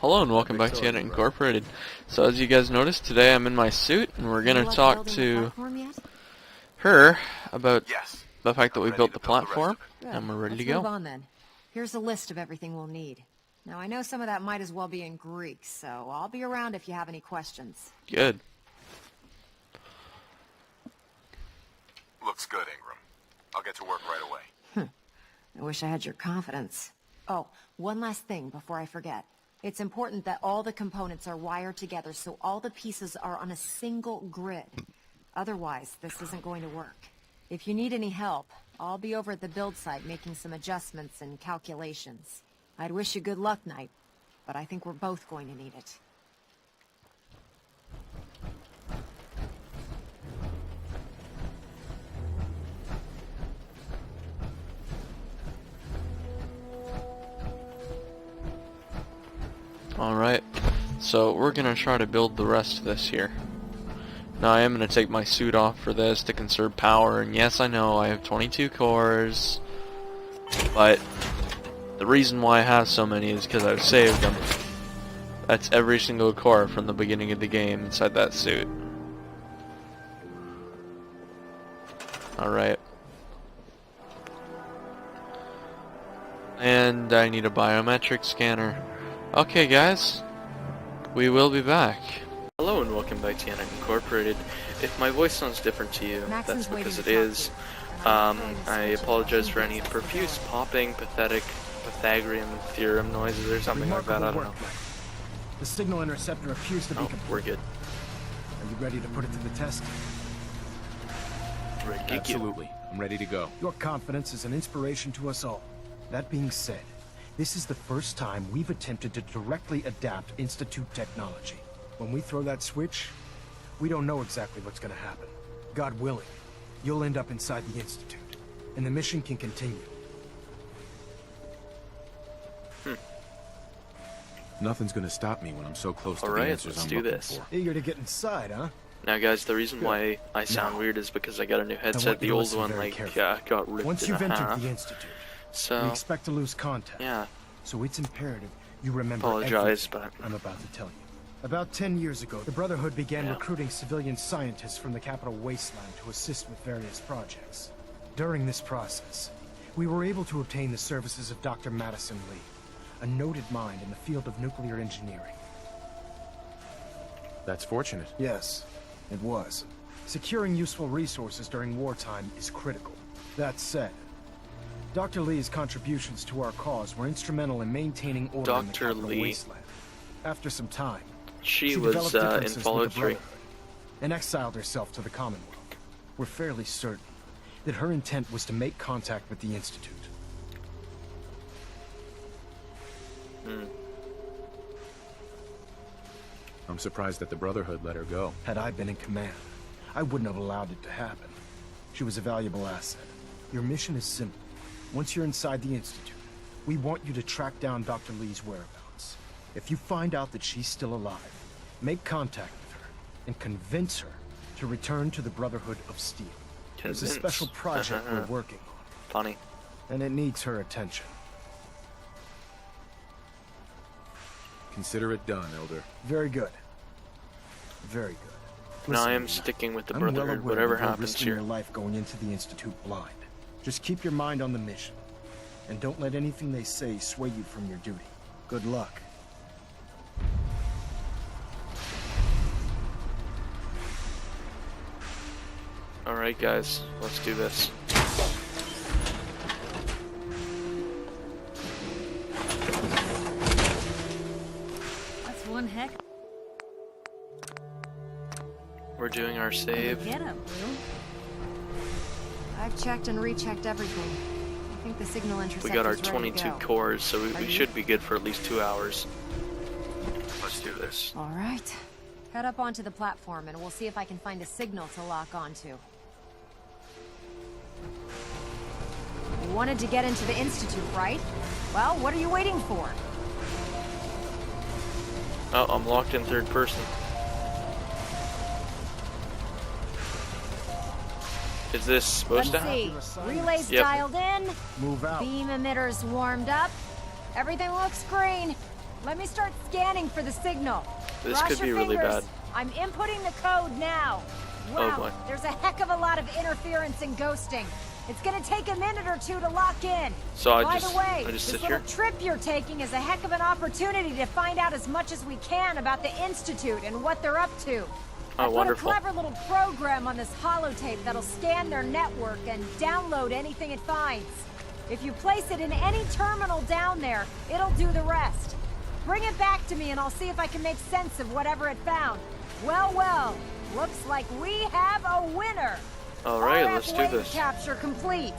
Hello and welcome back to Yennk Incorporated. So as you guys noticed, today I'm in my suit and we're going to talk to her about the fact that we built the platform and we're ready to go. Let's move on then. Here's a list of everything we'll need. Now I know some of that might as well be in Greek, so I'll be around if you have any questions. Good. Looks good, Ingram. I'll get to work right away. I wish I had your confidence. Oh, one last thing before I forget. It's important that all the components are wired together so all the pieces are on a single grid. Otherwise, this isn't going to work. If you need any help, I'll be over at the build site making some adjustments and calculations. I'd wish you good luck, Knight, but I think we're both going to need it. Alright, so we're going to try to build the rest of this here. Now I am going to take my suit off for this to conserve power, and yes, I know I have 22 cores, but the reason why I have so many is because I've saved them. That's every single core from the beginning of the game inside that suit. Alright. And I need a biometric scanner. Okay guys, we will be back. Hello and welcome back to Yennk Incorporated. If my voice sounds different to you, that's because it is. I apologize for any profuse popping, pathetic, Pythagorean theorem noises or something like that, I don't know. The signal interceptor appears to be complete. We're good. Are you ready to put it to the test? Absolutely. I'm ready to go. Your confidence is an inspiration to us all. That being said, this is the first time we've attempted to directly adapt Institute technology. When we throw that switch, we don't know exactly what's going to happen. God willing, you'll end up inside the Institute, and the mission can continue. Nothing's gonna stop me when I'm so close to the Alright, answers let's I'm do looking this. for. Eager to get inside, huh? Now guys, the reason why I sound weird is because I got a new headset. The old one got ripped Once in you've entered half. the Institute, we So expect to lose contact. yeah, So it's imperative you remember apologize, everything but I'm about to tell you. About 10 years ago, the Brotherhood began recruiting civilian scientists from the capital wasteland to assist with various projects. During this process, we were able to obtain the services of Dr. Madison Lee, a noted mind in the field of nuclear engineering. That's fortunate. Yes, it was. Securing useful resources during wartime is critical. That said, Dr. Lee's contributions to our cause were instrumental in maintaining order in the Dr. capital Lee. wasteland. After some time, she developed was in differences with Fallout the 3. Brotherhood and exiled herself to the Commonwealth. We're fairly certain that her intent was to make contact with the Institute. I'm surprised that the Brotherhood let her go. Had I been in command, I wouldn't have allowed it to happen. She was a valuable asset. Your mission is simple. Once you're inside the Institute, we want you to track down Dr. Lee's whereabouts. If you find out that she's still alive, make contact with her and convince her to return to the Brotherhood of Steel. There's a special project we're working on. Funny. And it needs her attention. Consider it done, Elder. Very good. Very good. No, I Listen, am Nina, sticking with the I'm well Brotherhood, aware whatever that you're happens risking here. your life going into the Institute blind. Just keep your mind on the mission. And don't let anything they say sway you from your duty. Good luck. Alright guys, let's do this. That's one heck. We're doing our save. Get up, Blue. I've checked and rechecked everything. I think the signal We interceptor's got our ready to 22 go. cores, so we you? should be good for at least 2 hours. Let's do this. All right. Head up onto the platform and we'll see if I can find a signal to lock onto. You wanted to get into the Institute, right? Well, what are you waiting for? Oh, I'm locked in third person. Is this supposed to happen? Let's see. Relays dialed in. Move out. Beam emitters warmed up. Everything looks green. Let me start scanning for the signal. This Cross could be your really fingers. bad. I'm inputting the code now. Oh, Wow, boy. there's a heck of a lot of interference and ghosting. It's gonna take a minute or two to lock in. So I By just- the way, I just this sit little here? trip you're taking is a heck of an opportunity to find out as much as we can about the Institute and what they're up to. I Oh, put wonderful. a clever little program on this holotape that'll scan their network and download anything it finds. If you place it in any terminal down there, it'll do the rest. Bring it back to me and I'll see if I can make sense of whatever it found. Well, well, looks like we have a winner. Alright, RF let's do wave this. capture complete.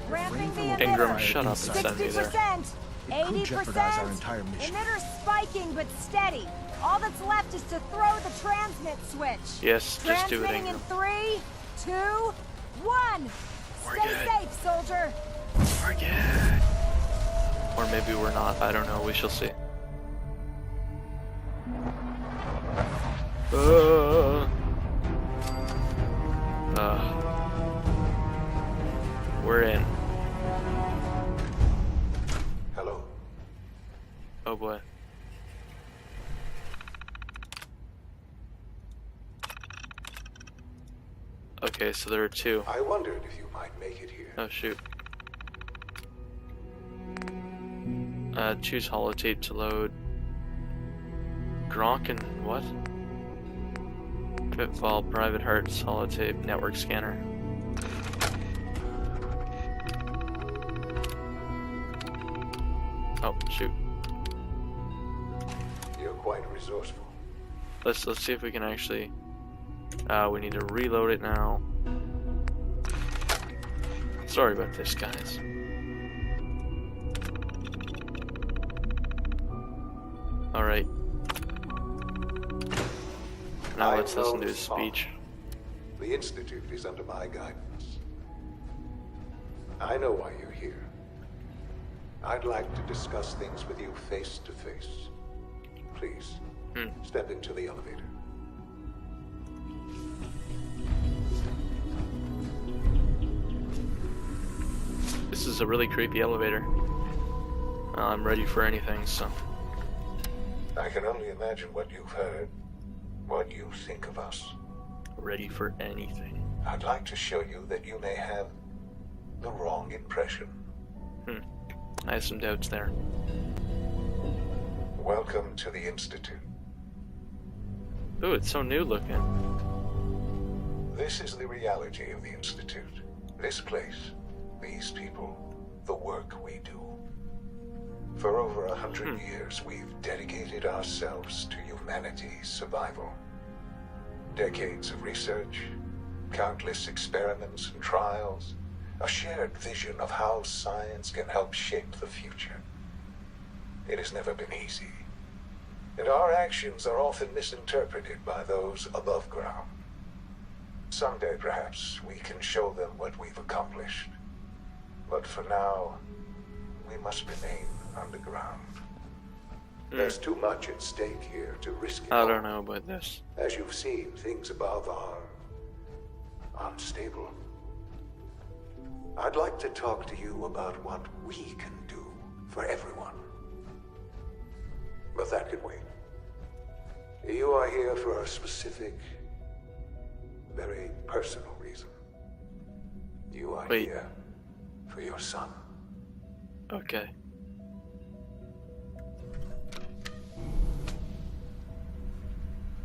Ramping the Ingram, emitter. shut up and send me there. 60%, It could jeopardize our 80%. entire mission. Emitter spiking but steady. All that's left is to throw the transmit switch. Yes, just do it, Transmitting in Ingram. 3, 2, 1. We're Stay good. safe, soldier. We're good. Or maybe we're not. I don't know. We shall see. We're in. Hello. Oh boy. Okay, so there are two. I wondered if you might make it here. Oh shoot. Choose holotape to load. Gronk and what? Pitfall, private hearts, holotape, network scanner. Oh shoot. You're quite resourceful. Let's see if we can actually. We need to reload it now. Sorry about this, guys. Alright. Now let's listen to his speech. The Institute is under my guidance. I know why you're here. I'd like to discuss things with you face to face. Please, step into the elevator. This is a really creepy elevator. I'm ready for anything, so. I can only imagine what you've heard, what you think of us. Ready for anything. I'd like to show you that you may have the wrong impression. I have some doubts there. Welcome to the Institute. Ooh, it's so new looking. This is the reality of the Institute. This place, these people, the work we do. For over 100 years, we've dedicated ourselves to humanity's survival. Decades of research, countless experiments and trials, a shared vision of how science can help shape the future. It has never been easy, and our actions are often misinterpreted by those above ground. Someday, perhaps, we can show them what we've accomplished. But for now, we must remain underground. There's too much at stake here to risk it I all. don't know about this. As you've seen, things above are unstable. I'd like to talk to you about what we can do for everyone. But that can wait. You are here for a specific, very personal reason. You are Wait. here for your son. Okay.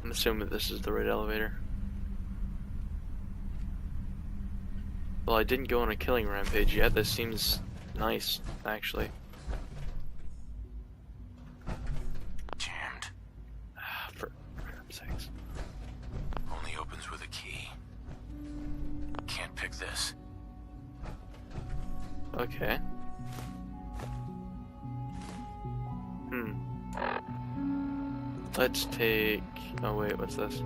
I'm assuming this is the right elevator. Well, I didn't go on a killing rampage yet. This seems nice, actually. Jammed. For crap's sakes. Only opens with a key. Can't pick this. Okay. Let's take... Oh wait, what's this?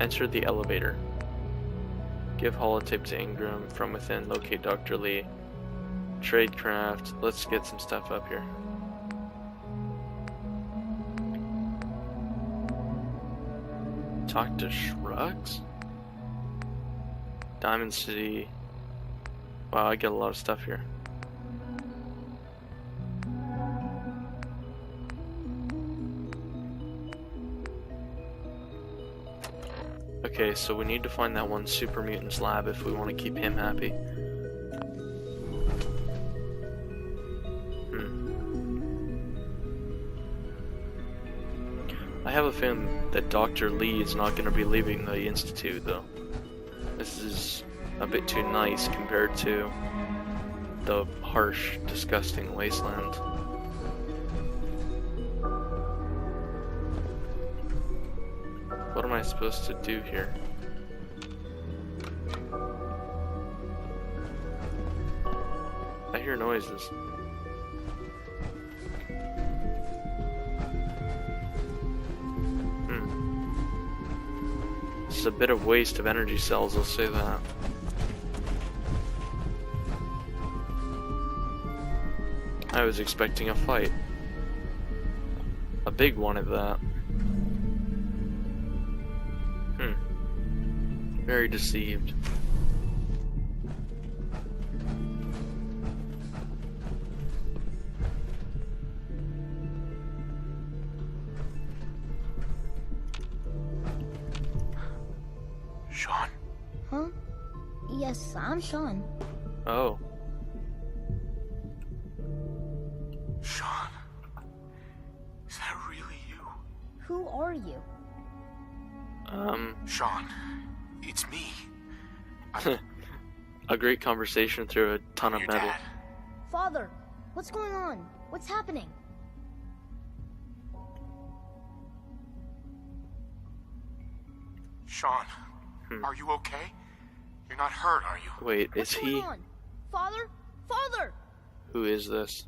Enter the elevator. Give holotape to Ingram. From within, locate Dr. Lee. Tradecraft. Let's get some stuff up here. Talk to Shrugs? Diamond City. Wow, I get a lot of stuff here. Okay, so we need to find that one super mutant's lab if we want to keep him happy. I have a feeling that Dr. Lee is not going to be leaving the Institute, though. This is a bit too nice compared to the harsh, disgusting wasteland. What am I supposed to do here? I hear noises. This is a bit of waste of energy cells, I'll say that. I was expecting a fight. A big one at that. Very deceived. Sean? Huh? Yes, I'm Sean. Oh. Sean? Is that really you? Who are you? Sean, it's me. A great conversation through a ton of Your metal. dad. Father, what's going on? What's happening? Sean, are you okay? You're not hurt, are you? Wait, What's is going he? on? Father? Father! Who is this?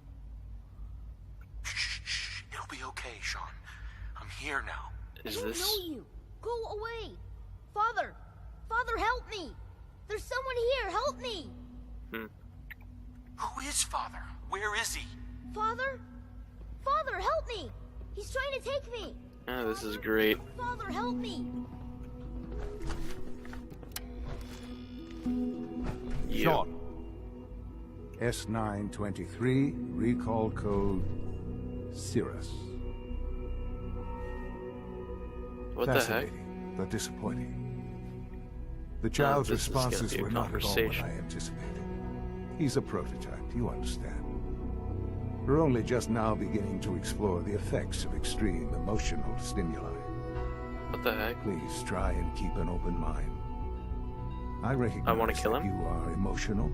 Shh. It'll be okay, Sean. I'm here now. Is I don't this? know you. Go away. Father! Father, help me! There's someone here, help me! Who is Father? Where is he? Father? Father, help me! He's trying to take me! Oh, this is great. Father, help me! You. Sean. S923, recall code Cirrus. What the heck? Fascinating, but disappointing. The child's this is gonna responses be a were not at all what conversation. I anticipated. He's a prototype, you understand. We're only just now beginning to explore the effects of extreme emotional stimuli. What the heck? Please try and keep an open mind. I recognize wanna kill that him? you are emotional,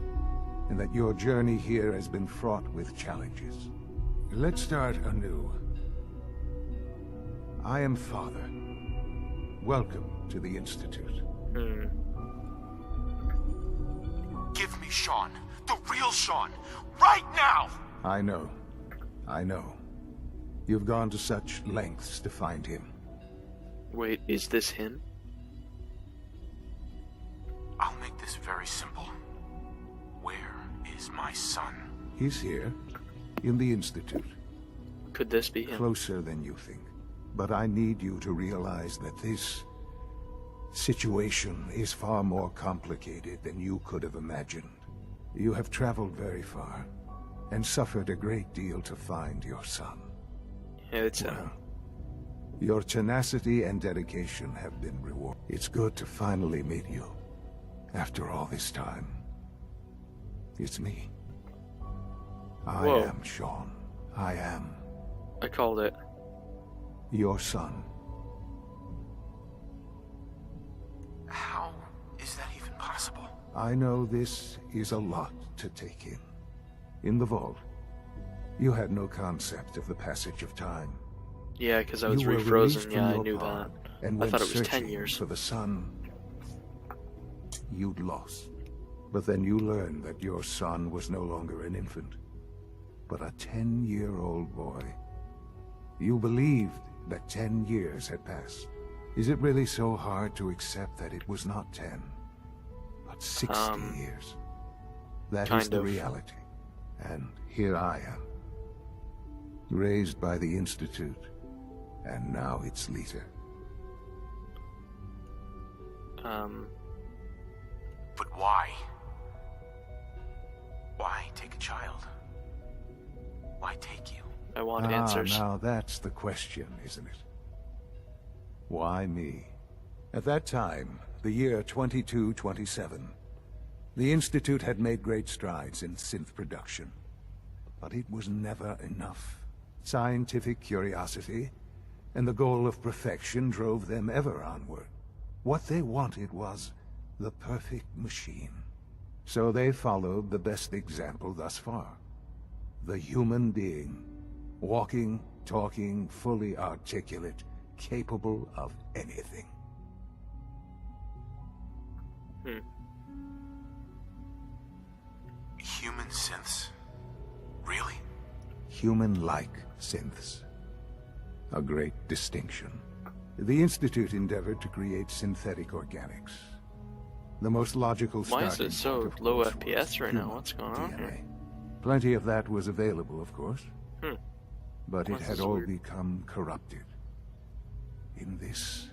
and that your journey here has been fraught with challenges. Let's start anew. I am Father. Welcome to the Institute. Give me Sean. The real Sean. Right now! I know. You've gone to such lengths to find him. Wait, is this him? I'll make this very simple. Where is my son? He's here, in the Institute. Could this be him? Closer than you think. But I need you to realize that this situation is far more complicated than you could have imagined. You have traveled very far, and suffered a great deal to find your son. Yeah, it's him. Well, your tenacity and dedication have been rewarded. It's good to finally meet you, after all this time. It's me. I Whoa. am Sean. I am I called it. your son. How is that even possible? I know this is a lot to take in. In the vault, you had no concept of the passage of time. Yeah, because I was You were released refrozen. from Yeah, I your knew pod that. and I went thought it was 10 searching years. for the son you'd lost. But then you learned that your son was no longer an infant, but a 10-year-old boy. You believed that 10 years had passed. Is it really so hard to accept that it was not 10, but 60 years? That is kind the of. reality. And here I am, raised by the Institute, and now its leader. But why? Why take a child? Why take you? I want answers. Now that's the question, isn't it? Why me? At that time, the year 2227. The Institute had made great strides in synth production, but it was never enough. Scientific curiosity and the goal of perfection drove them ever onward. What they wanted was the perfect machine. So they followed the best example thus far. The human being. Walking, talking, fully articulate, capable of anything. Human synths? Really? Human-like synths. A great distinction. The Institute endeavored to create synthetic organics. The most logical Why starting is it so point, of low course, FPS was right now? human What's going on DNA. here? Plenty of that was available, of course. But it This had is all weird. become corrupted. In this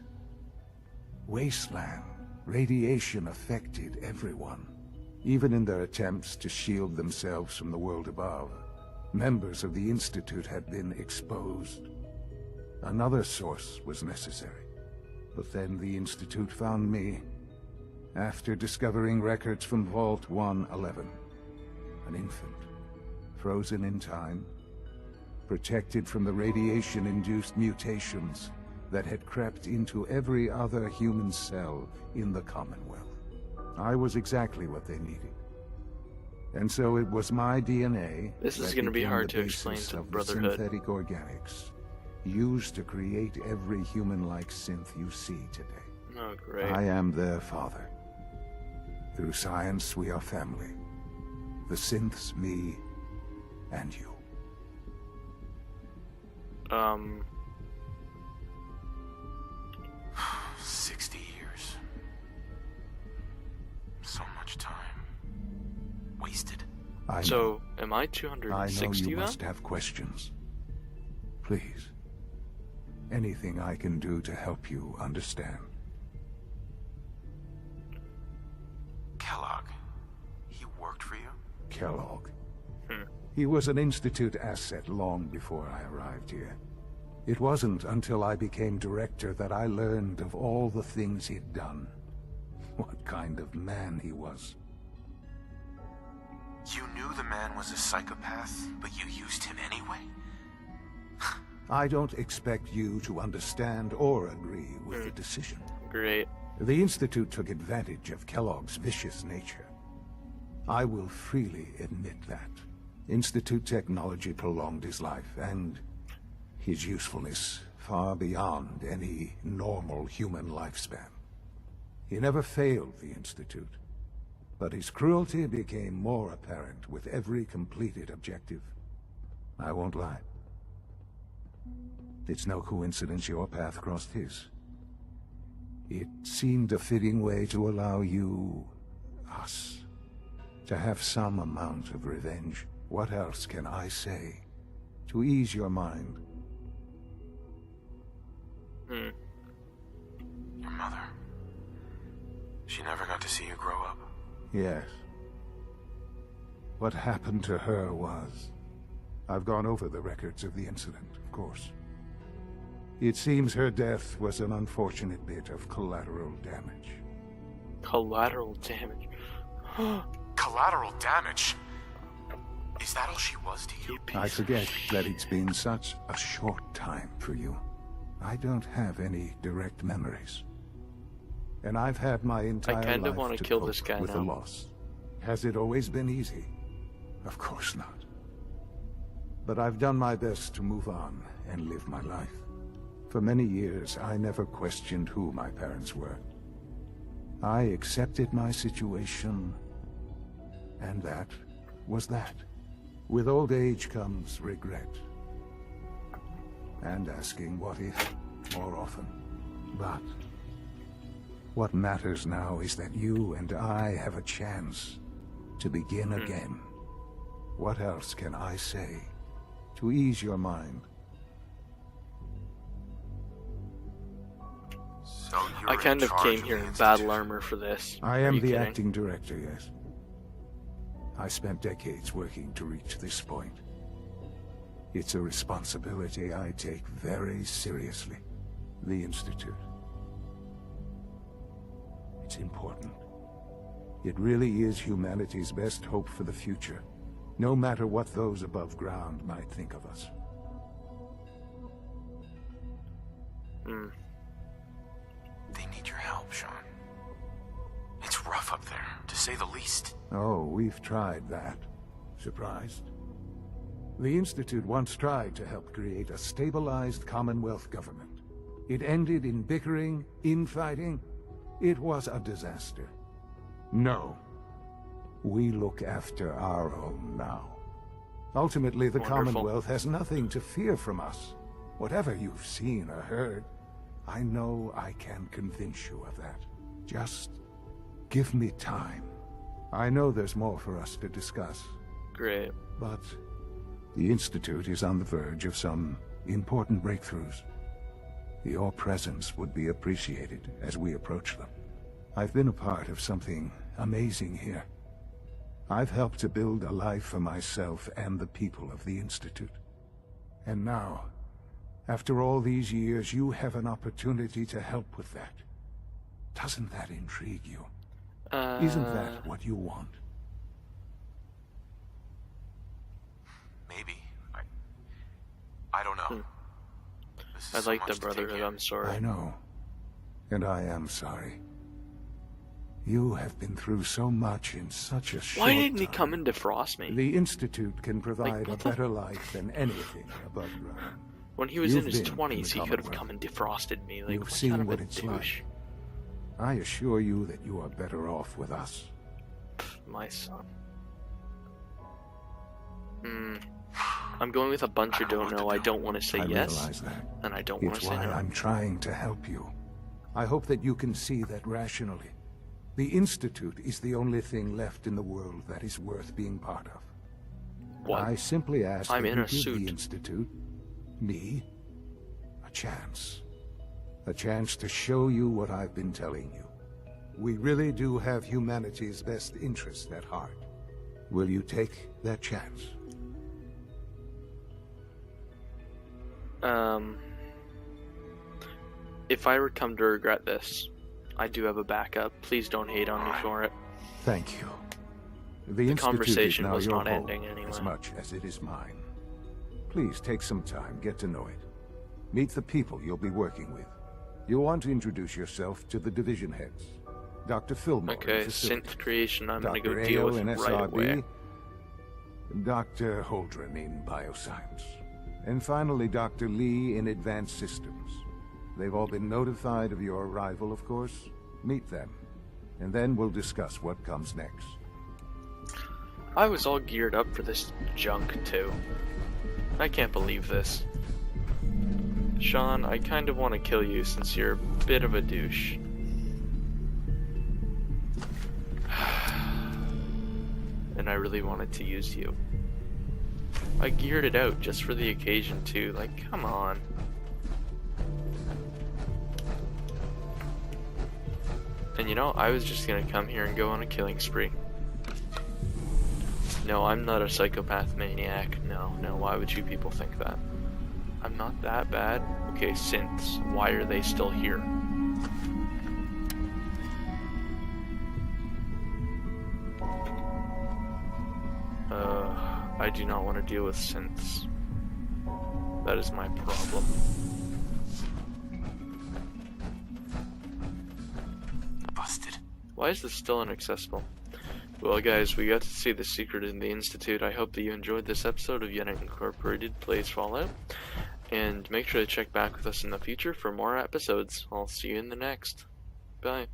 wasteland, radiation affected everyone. Even in their attempts to shield themselves from the world above, members of the Institute had been exposed. Another source was necessary. But then the Institute found me, after discovering records from Vault 111. An infant, frozen in time, protected from the radiation-induced mutations that had crept into every other human cell in the Commonwealth. I was exactly what they needed. And so it was my DNA This is that gonna be became hard the to explain basis to of the Brotherhood. synthetic organics used to create every human-like synth you see today. Oh, great. I am their father. Through science, we are family. The synths, me, and you. 60 years. So much time. Wasted. I know. So, am I I know 260 you then? must have questions. Please. Anything I can do to help you understand. Kellogg. He worked for you? Kellogg. He was an Institute asset long before I arrived here. It wasn't until I became director that I learned of all the things he'd done. What kind of man he was. You knew the man was a psychopath, but you used him anyway? I don't expect you to understand or agree with the decision. Great. The Institute took advantage of Kellogg's vicious nature. I will freely admit that. Institute technology prolonged his life, and his usefulness far beyond any normal human lifespan. He never failed the Institute, but his cruelty became more apparent with every completed objective. I won't lie. It's no coincidence your path crossed his. It seemed a fitting way to allow you, us, to have some amount of revenge. What else can I say to ease your mind? Your mother. She never got to see you grow up. Yes. What happened to her was... I've gone over the records of the incident, of course. It seems her death was an unfortunate bit of collateral damage. Collateral damage. Collateral damage? Is that all she was to you? I forget that it's been such a short time for you. I don't have any direct memories. And I've had my entire life kinda wanna to kill cope this guy with the now. loss. Has it always been easy? Of course not. But I've done my best to move on and live my life. For many years, I never questioned who my parents were. I accepted my situation, and that was that. With old age comes regret. And asking what if more often. But what matters now is that you and I have a chance to begin again. What else can I say to ease your mind? So you're I kind in of charge came here the in Institute. battle armor for this. I Are am you the kidding? acting director, yes. I spent decades working to reach this point. It's a responsibility I take very seriously. The Institute. It's important. It really is humanity's best hope for the future, no matter what those above ground might think of us. They need your help, Sean. It's rough up there, to say the least. Oh, we've tried that. Surprised? The Institute once tried to help create a stabilized Commonwealth government. It ended in bickering, infighting. It was a disaster. No. We look after our own now. Ultimately, the Wonderful. Commonwealth has nothing to fear from us. Whatever you've seen or heard, I know I can convince you of that. Just give me time. I know there's more for us to discuss, Great. but the Institute is on the verge of some important breakthroughs. Your presence would be appreciated as we approach them. I've been a part of something amazing here. I've helped to build a life for myself and the people of the Institute. And now, after all these years, you have an opportunity to help with that. Doesn't that intrigue you? Isn't that what you want? Maybe. I don't know. This is I so like much the to take Brotherhood, in. I'm sorry. I know. And I am sorry. You have been through so much in such a short Why didn't he time. come and defrost me? The Institute can provide a what the- better life than anything above ground. When he was You've in his been to 20s, the he could have Commonwealth. come and defrosted me. Like, You've what seen kind of what a it's douche? like. I assure you that you are better off with us. My son. I'm going with a bunch who don't know. I don't want to say I yes, realize that. and I don't want It's to say why no. I'm trying to help you. I hope that you can see that rationally. The Institute is the only thing left in the world that is worth being part of. What? I simply ask I'm that in you a give suit. the Institute, me, a chance. A chance to show you what I've been telling you. We really do have humanity's best interest at heart. Will you take that chance? If I were come to regret this, I do have a backup. Please don't hate on me for it. Thank you. The Institute conversation is now was your not home, ending anyway. as much as it is mine. Please take some time, get to know it. Meet the people you'll be working with. You'll want to introduce yourself to the division heads. Dr. Fillmore Okay, in facilities, synth creation I'm gonna Dr. go deal Ayo with in right SRB, away. Dr. Holdren in bioscience, and finally Dr. Lee in advanced systems. They've all been notified of your arrival, of course. Meet them, and then we'll discuss what comes next. I was all geared up for this junk, too. I can't believe this. Sean, I kind of want to kill you since you're a bit of a douche. And I really wanted to use you. I geared it out just for the occasion, too. Like, come on. And you know, I was just gonna come here and go on a killing spree. No, I'm not a psychopath maniac. No, why would you people think that? I'm not that bad. Okay, synths, why are they still here? I do not want to deal with synths. That is my problem. Busted. Why is this still inaccessible? Well guys, we got to see the secret in the Institute. I hope that you enjoyed this episode of Yennk Incorporated Plays Fallout. And make sure to check back with us in the future for more episodes. I'll see you in the next. Bye.